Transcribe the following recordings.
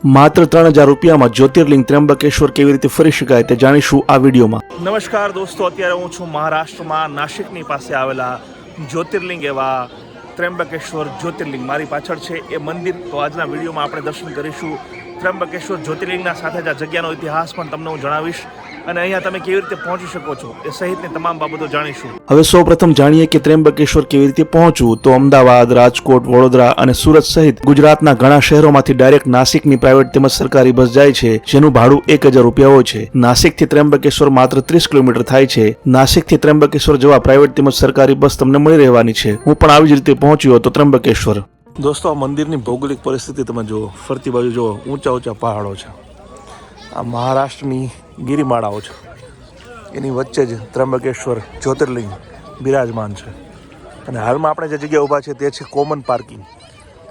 માત્ર 3000 રૂપિયામાં જ્યોતિર્લિંગ ત્ર્યંબકેશ્વર કેવી રીતે ફરી શકાય તે જાણીશું આ વિડીયોમાં। નમસ્કાર દોસ્તો, અત્યારે હું છું મહારાષ્ટ્રમાં નાસિકની પાસે આવેલા જ્યોતિર્લિંગ એવા ત્ર્યંબકેશ્વર જ્યોતિર્લિંગ। મારી પાછળ છે એ મંદિર। તો આજના વિડીયોમાં આપણે દર્શન કરીશું ત્ર્યંબકેશ્વર જ્યોતિર્લિંગના સાથે જ આ જગ્યાનો ઇતિહાસ પણ તમને હું જણાવીશ અને અહીંયા તમે કેવી રીતે પહોંચી શકો છો એ સહિતની તમામ બાબતો જાણીશું। હવે સૌપ્રથમ જાણીએ કે ત્ર્યંબકેશ્વર કેવી રીતે પહોંચવું। તો અમદાવાદ, રાજકોટ, વડોદરા અને સુરત સહિત ગુજરાતના ઘણા શહેરોમાંથી ડાયરેક્ટ નાસિકની પ્રાઇવેટ તેમજ સરકારી બસ જાય છે, જેનું ભાડું 1000 રૂપિયા હોય છે। નાસિકથી ત્ર્યંબકેશ્વર માત્ર 30 કિલોમીટર થાય છે। નાસિકથી ત્ર્યંબકેશ્વર જવા પ્રાઇવેટ તેમજ સરકારી બસ તમને મળી રહેવાની છે। હું પણ આવી જ રીતે પહોંચ્યો હતો ત્ર્યંબકેશ્વર। દોસ્તો, આ મંદિરની ભૌગોલિક પરિસ્થિતિ તમે જુઓ, ફરતી બાજુ જુઓ, ઊંચા ઊંચા પહાડો છે। આ મહારાષ્ટ્રની ગિરિમાળાઓ છે, એની વચ્ચે જ ત્ર્યંબકેશ્વર જ્યોતિર્લિંગ બિરાજમાન છે। અને હાલમાં આપણે જે જગ્યાએ ઊભા છે તે છે કોમન પાર્કિંગ,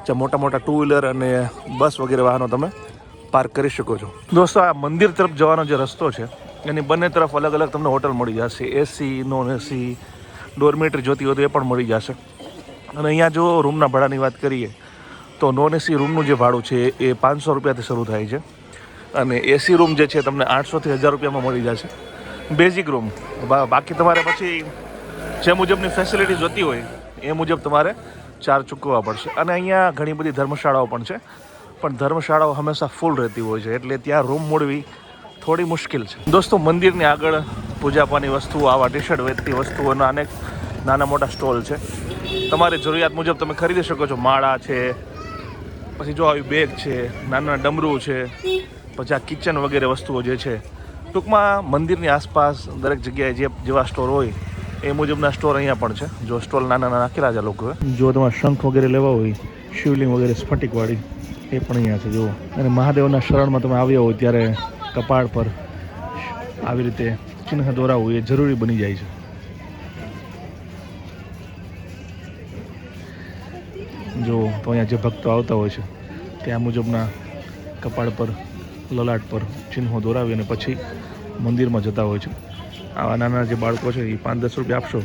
જ્યાં મોટા મોટા ટુ વ્હીલર અને બસ વગેરે વાહનો તમે પાર્ક કરી શકો છો। દોસ્તો, આ મંદિર તરફ જવાનો જે રસ્તો છે એની બંને તરફ અલગ અલગ તમને હોટલ મળી જશે। એસી, નોન એસી, ડોરમેટરી જોતી હોય તો એ પણ મળી જશે। અને અહીંયા જો રૂમના ભાડાની વાત કરીએ તો નોન એસી રૂમનું જે ભાડું છે એ 500 રૂપિયાથી શરૂ થાય છે અને એસી રૂમ જે છે તમને 800થી 1000 રૂપિયામાં મળી જશે, બેઝિક રૂમ। બાકી તમારે પછી જે મુજબની ફેસિલિટી જોતી હોય એ મુજબ તમારે ચાર્જ ચૂકવવા પડશે। અને અહીંયા ઘણી બધી ધર્મશાળાઓ પણ છે, પણ ધર્મશાળાઓ હંમેશા ફૂલ રહેતી હોય છે, એટલે ત્યાં રૂમ મળવી થોડી મુશ્કેલ છે। દોસ્તો, મંદિરની આગળ પૂજાપાની વસ્તુઓ, આવા ટી શર્ટ વેચતી વસ્તુઓના અનેક નાના મોટા સ્ટોલ છે। તમારી જરૂરિયાત મુજબ તમે ખરીદી શકો છો। માળા છે, પછી જો આવી બેગ છે, નાના ડમરૂ છે, પછી આ કિચન વગેરે વસ્તુઓ જે છે। ટૂંકમાં મંદિરની આસપાસ દરેક જગ્યાએ જેવા સ્ટોર હોય એ મુજબના સ્ટોર અહીંયા પણ છે। જો સ્ટોલ નાના નાના નાખેલા છે લોકોએ। જો તમારે શંખ વગેરે લેવા હોય, શિવલિંગ વગેરે સ્ફટિકવાળી, એ પણ અહીંયા છે જુઓ। અને મહાદેવના શરણમાં તમે આવ્યા હોય ત્યારે કપાળ પર આવી રીતે ચિહ્ન દોરાવવું એ જરૂરી બની જાય છે। જો તો અહીંયા જે ભક્તો આવતા હોય છે ત્યાં મુજબના કપાળ પર, લલાટ પર ચિહ્નો દોરાવી અને પછી મંદિરમાં જતા હોય છે। આવા નાના જે બાળકો છે એ 5-10 રૂપિયા આપશો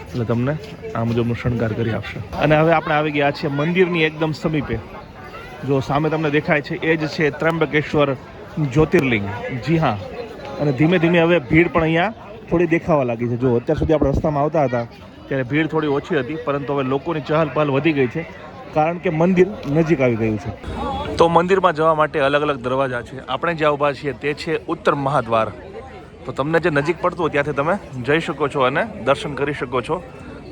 એટલે તમને આ મુજબનો શણગાર કરી આપશે। અને હવે આપણે આવી ગયા છીએ મંદિરની એકદમ સમીપે। જો સામે તમને દેખાય છે એ જ છે ત્ર્યંબકેશ્વર જ્યોતિર્લિંગ। જી હા, અને ધીમે ધીમે હવે ભીડ પણ અહીંયા થોડી દેખાવા લાગી છે। જો અત્યાર સુધી આપણે રસ્તામાં આવતા હતા ત્યારે ભીડ થોડી ઓછી હતી, પરંતુ હવે લોકોની ચહલ પહલ વધી ગઈ છે, કારણ કે મંદિર નજીક આવી ગયું છે। તો મંદિરમાં જવા માટે અલગ અલગ દરવાજા છે। આપણે જ્યાં ઊભા છીએ તે છે ઉત્તર મહાદ્વાર। તો તમને જે નજીક પડતું હોય ત્યાંથી તમે જઈ શકો છો અને દર્શન કરી શકો છો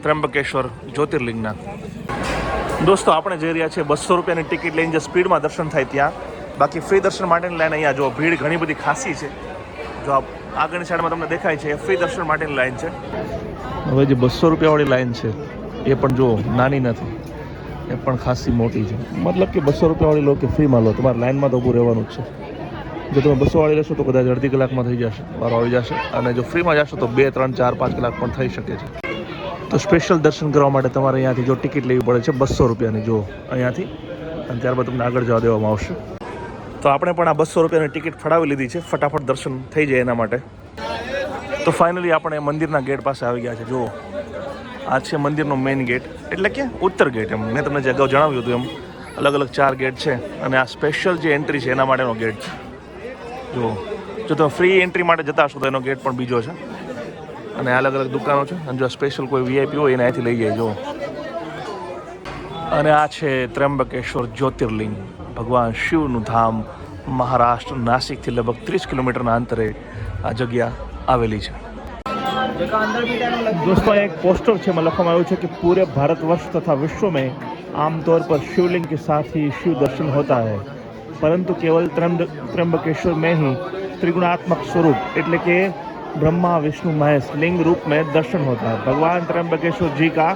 ત્ર્યંબકેશ્વર જ્યોતિર્લિંગના। દોસ્તો, આપણે જઈ રહ્યા છીએ 200 રૂપિયાની ટિકિટ લઈને જે સ્પીડમાં દર્શન થાય ત્યાં। બાકી ફ્રી દર્શન માટેની લાઈન અહીંયા જો ભીડ ઘણી બધી ખાસી છે। જો આગળની સાઈડમાં તમને દેખાય છે એ ફ્રી દર્શન માટેની લાઈન છે। હવે જે 200 રૂપિયાવાળી લાઈન છે એ પણ જો નાની નથી, એ પણ ખાસી મોટી છે। મતલબ કે 200 રૂપિયાવાળી લો કે ફ્રીમાં લો, તમારે લાઈનમાં તો ઊભું રહેવાનું જ છે। જો તમે 200 વાળી લેશો તો કદાચ અડધી કલાકમાં થઈ જશે, વારો આવી જશે। અને જો ફ્રીમાં જશો તો 2, 3, 4, 5 કલાક પણ થઈ શકે છે। તો સ્પેશિયલ દર્શન કરવા માટે તમારે અહીંયાથી જો ટિકિટ લેવી પડે છે 200 રૂપિયાની, જો અહીંયાથી, અને ત્યારબાદ તમને આગળ જવા દેવામાં આવશે। તો આપણે પણ આ 200 રૂપિયાની ટિકિટ ફડાવી લીધી છે, ફટાફટ દર્શન થઈ જાય એના માટે। તો ફાઇનલી આપણે મંદિરના ગેટ પાસે આવી ગયા છે। જુઓ, આ છે મંદિરનો મેઇન ગેટ, એટલે કે ઉત્તર ગેટ। એમ મેં તમને જે અગાઉ જણાવ્યું હતું એમ અલગ અલગ 4 ગેટ છે, અને આ સ્પેશિયલ જે એન્ટ્રી છે એના માટેનો ગેટ છે। જો તમે ફ્રી એન્ટ્રી માટે જતા હશો તો એનો ગેટ પણ બીજો છે, અને અલગ અલગ દુકાનો છે। અને જો સ્પેશિયલ કોઈ વીઆઈપી હોય એને અહીંથી લઈ જાય। જો, અને આ છે ત્ર્યંબકેશ્વર જ્યોતિર્લિંગ, ભગવાન શિવનું ધામ। મહારાષ્ટ્ર નાસિકથી લગભગ 30 કિલોમીટરના અંતરે આ જગ્યા આવેલી છે। दोस्तों, एक पोस्टर છે में लखવામાં આવ્યું છે कि पूरे भारतवर्ष तथा विश्व में आमतौर पर शिवलिंग के साथ ही शिव दर्शन होता है, परंतु केवल त्र्यंबकेश्वर में ही त्रिगुणात्मक स्वरूप એટલે કે ब्रह्मा विष्णु महेश लिंग रूप में दर्शन होता है। भगवान त्र्यंबकेश्वर जी का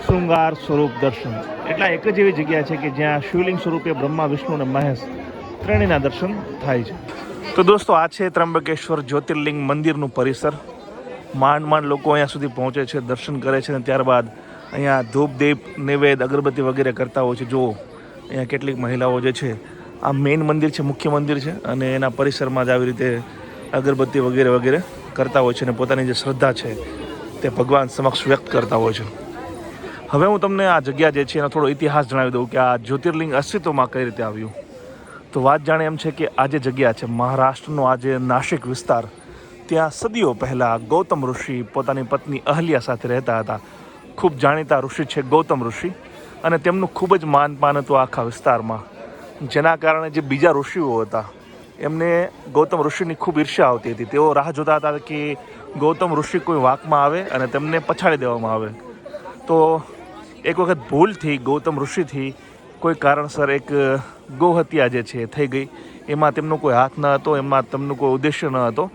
श्रृंगार स्वरूप दर्शन એટલે એક જ એવી જગ્યા છે કે જ્યાં શિવલિંગ સ્વરૂપે બ્રહ્મા, વિષ્ણુ અને મહેશ ત્રણેયના દર્શન થાય છે। તો દોસ્તો, આ છે ત્ર્યંબકેશ્વર જ્યોતિર્લિંગ મંદિરનું પરિસર। માંડ લોકો અહીંયા સુધી પહોંચે છે, દર્શન કરે છે, અને ત્યારબાદ અહીંયા ધૂપ, દીપ, નૈવેદ્ય, અગરબત્તી વગેરે કરતા હોય છે। જો અહીંયા કેટલીક મહિલાઓ જે છે, આ મેઇન મંદિર છે, મુખ્ય મંદિર છે, અને એના પરિસરમાં જ આવી રીતે અગરબત્તી વગેરે વગેરે કરતા હોય છે અને પોતાની જે શ્રદ્ધા છે તે ભગવાન સમક્ષ વ્યક્ત કરતા હોય છે। હવે હું તમને આ જગ્યા જે છે એનો થોડો ઇતિહાસ જણાવી દઉં કે આ જ્યોતિર્લિંગ અસ્તિત્વમાં કઈ રીતે આવ્યું। તો વાત જાણે એમ છે કે આ જે જગ્યા છે મહારાષ્ટ્રનો આ જે નાસિક વિસ્તાર, ત્યાં સદીઓ પહેલાં ગૌતમ ઋષિ પોતાની પત્ની અહલ્યા સાથે રહેતા હતા. ખૂબ જાણીતા ઋષિ છે ગૌતમ ઋષિ, અને તેમનું ખૂબ જ માનપાન હતું આખા વિસ્તારમાં, જેના કારણે જે બીજા ઋષિઓ હતા એમને ગૌતમ ઋષિની ખૂબ ઈર્ષ્યા આવતી હતી. તેઓ રાહ જોતા હતા કે ગૌતમ ઋષિ કોઈ વાંકમાં આવે અને તેમને પછાડી દેવામાં આવે. તો એક વખત ભૂલથી ગૌતમ ઋષિથી કોઈ કારણસર એક ગૌહત્યા જે છે થઈ ગઈ. એમાં તેમનો કોઈ હાથ ન હતો, એમાં તેમનો કોઈ ઉદ્દેશ્ય ન હતો,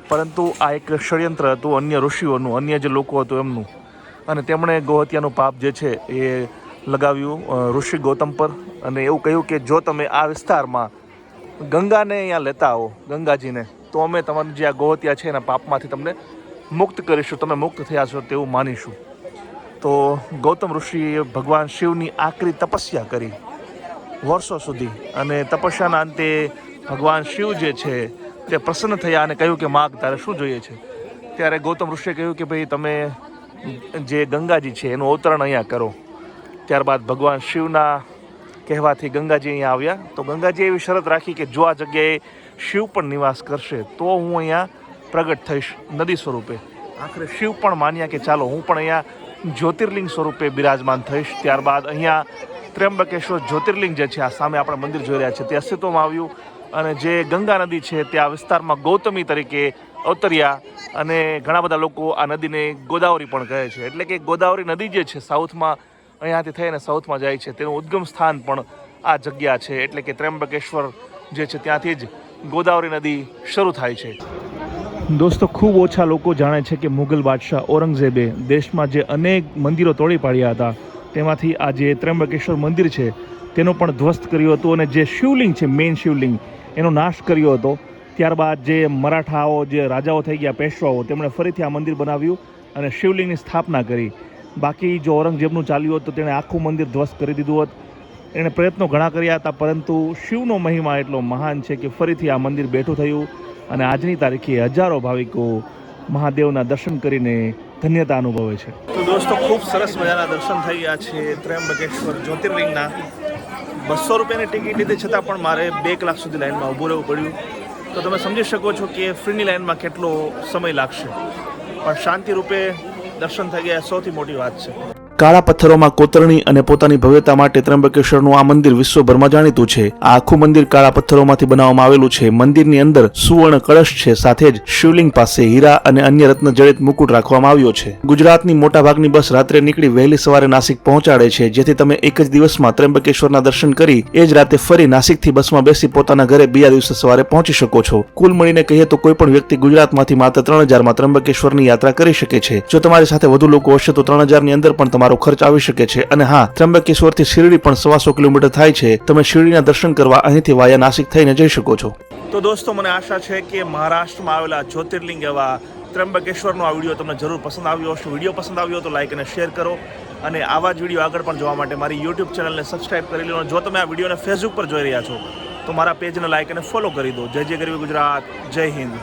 પરંતુ આ એક ષડયંત્ર હતું અન્ય ઋષિઓનું, અન્ય જે લોકો હતું એમનું, અને તેમણે ગૌહત્યાનું પાપ જે છે એ લગાવ્યું ઋષિ ગૌતમ પર, અને એવું કહ્યું કે જો તમે આ વિસ્તારમાં ગંગાને અહીંયા લેતા આવો, ગંગાજીને, તો અમે તમારી જે આ ગૌહત્યા છે એના પાપમાંથી તમને મુક્ત કરીશું, તમે મુક્ત થયા છો તેવું માનીશું. તો ગૌતમ ઋષિએ ભગવાન શિવની આકરી તપસ્યા કરી વર્ષો સુધી, અને તપસ્યાના અંતે ભગવાન શિવ જે છે તે પ્રસન્ન થયા અને કહ્યું કે માગ તારે શું જોઈએ છે. ત્યારે ગૌતમ ઋષિએ કહ્યું કે ભાઈ તમે જે ગંગાજી છે એનું અવતરણ અહીંયા કરો. ત્યારબાદ ભગવાન શિવના કહેવાથી ગંગાજી અહીંયા આવ્યા. તો ગંગાજીએ એવી શરત રાખી કે જો આ જગ્યાએ શિવ પણ નિવાસ કરશે તો હું અહીંયા પ્રગટ થઈશ નદી સ્વરૂપે. આખરે શિવ પણ માન્યા કે ચાલો હું પણ અહીંયા જ્યોતિર્લિંગ સ્વરૂપે બિરાજમાન થઈશ. ત્યારબાદ અહીંયા ત્ર્યંબકેશ્વર જ્યોતિર્લિંગ જે છે, આ સામે આપણે મંદિર જોઈ રહ્યા છે, તે અસ્તિત્વમાં આવ્યું, અને જે ગંગા નદી છે તે આ વિસ્તારમાં ગૌતમી તરીકે અવતર્યા, અને ઘણા બધા લોકો આ નદીને ગોદાવરી પણ કહે છે. એટલે કે ગોદાવરી નદી જે છે સાઉથમાં, અહીંયાથી થઈને સાઉથમાં જાય છે, તેનું ઉદ્ગમ સ્થાન પણ આ જગ્યા છે. એટલે કે ત્ર્યંબકેશ્વર જે છે ત્યાંથી જ ગોદાવરી નદી શરૂ થાય છે. દોસ્તો, ખૂબ ઓછા લોકો જાણે છે કે મુઘલ બાદશાહ ઔરંગઝેબે દેશમાં જે અનેક મંદિરો તોડી પાડ્યા હતા તેમાંથી આ જે ત્ર્યંબકેશ્વર મંદિર છે તેનો પણ ધ્વસ્ત કર્યો હતો, અને જે શિવલિંગ છે, મેઇન શિવલિંગ, એનો નાશ કર્યો હતો. ત્યારબાદ જે મરાઠાઓ, જે રાજાઓ થઈ ગયા, પેશવાઓ, તેમણે ફરીથી આ મંદિર બનાવ્યું અને શિવલિંગની સ્થાપના કરી. બાકી જો ઔરંગઝેબનું ચાલ્યું હોત તો તેણે આખું મંદિર ધ્વસ્ત કરી દીધું હોત. એણે પ્રયત્નો ઘણા કર્યા હતા, પરંતુ શિવનો મહિમા એટલો મહાન છે કે ફરીથી આ મંદિર બેઠું થયું, અને આજની તારીખે હજારો ભાવિકો મહાદેવના દર્શન કરીને ધન્યતા અનુભવે છે. તો દોસ્તો, ખૂબ સરસ મજાના દર્શન થઈ ગયા છે ત્ર્યંબકેશ્વર જ્યોતિર્લિંગના. 200 રૂપિયાની ટિકિટ લીધી છતાં પણ મારે 2 કલાક સુધી લાઇનમાં ઊભું રહેવું પડ્યું. તો તમે સમજી શકો છો કે ફ્રીની લાઇનમાં કેટલો સમય લાગશે, પણ શાંતિ રૂપે દર્શન થઈ ગયા, સૌથી મોટી વાત છે. કાળા પથ્થરોમાં કોતરણી અને પોતાની ભવ્યતા માટે ત્ર્યંબકેશ્વરનું આ મંદિર વિશ્વભરમાં જાણીતું છે. આ આખું મંદિર કાળા પથ્થરોમાંથી બનાવવામાં આવેલું છે. મંદિરની અંદર સુવર્ણ કળશ છે, સાથે જ શિવલિંગ પાસે હીરા અને અન્ય રત્ન જડિત મુકુટ રાખવામાં આવ્યો છે. ગુજરાતની મોટાભાગની બસ રાત્રે નીકળી વહેલી સવારે નાસિક પહોંચાડે છે, જેથી તમે એક જ દિવસમાં ત્ર્યંબકેશ્વરના દર્શન કરી એ જ રાતે ફરી નાસિકથી બસમાં બેસી પોતાના ઘરે બીજા દિવસે સવારે પહોંચી શકો છો. કુલ મળીને કહીએ તો કોઈ પણ વ્યક્તિ ગુજરાતમાંથી માત્ર 3000માં ત્ર્યંબકેશ્વરની યાત્રા કરી શકે છે. જો તમારી સાથે વધુ લોકો હશે તો 3000ની અંદર પણ તમારો ખર્ચ આવી શકે છે. અને હા, ત્ર્યંબકેશ્વરથી શિરડી પણ 125 કિલોમીટર થાય છે. તમે શિરડીના દર્શન કરવા અહીંથી વાયા નાસિક થઈને જઈ શકો છો. તો દોસ્તો, મને આશા છે કે મહારાષ્ટ્રમાં આવેલા જ્યોતિર્લિંગ એવા ત્ર્યંબકેશ્વરનો આ વિડીયો તમને જરૂર પસંદ આવ્યો હશે. વિડીયો પસંદ આવ્યો તો લાઈક અને શેર કરો, અને આવા જ વિડીયો આગળ પણ જોવા માટે મારી યુટ્યુબ ચેનલને સબસ્ક્રાઇબ કરી લો. જો તમે આ વિડીયોને ફેસબુક પર જોઈ રહ્યા છો તો મારા પેજને લાઈક અને ફોલો કરી દો. જય જય ગરવી ગુજરાત, જય હિન્દ.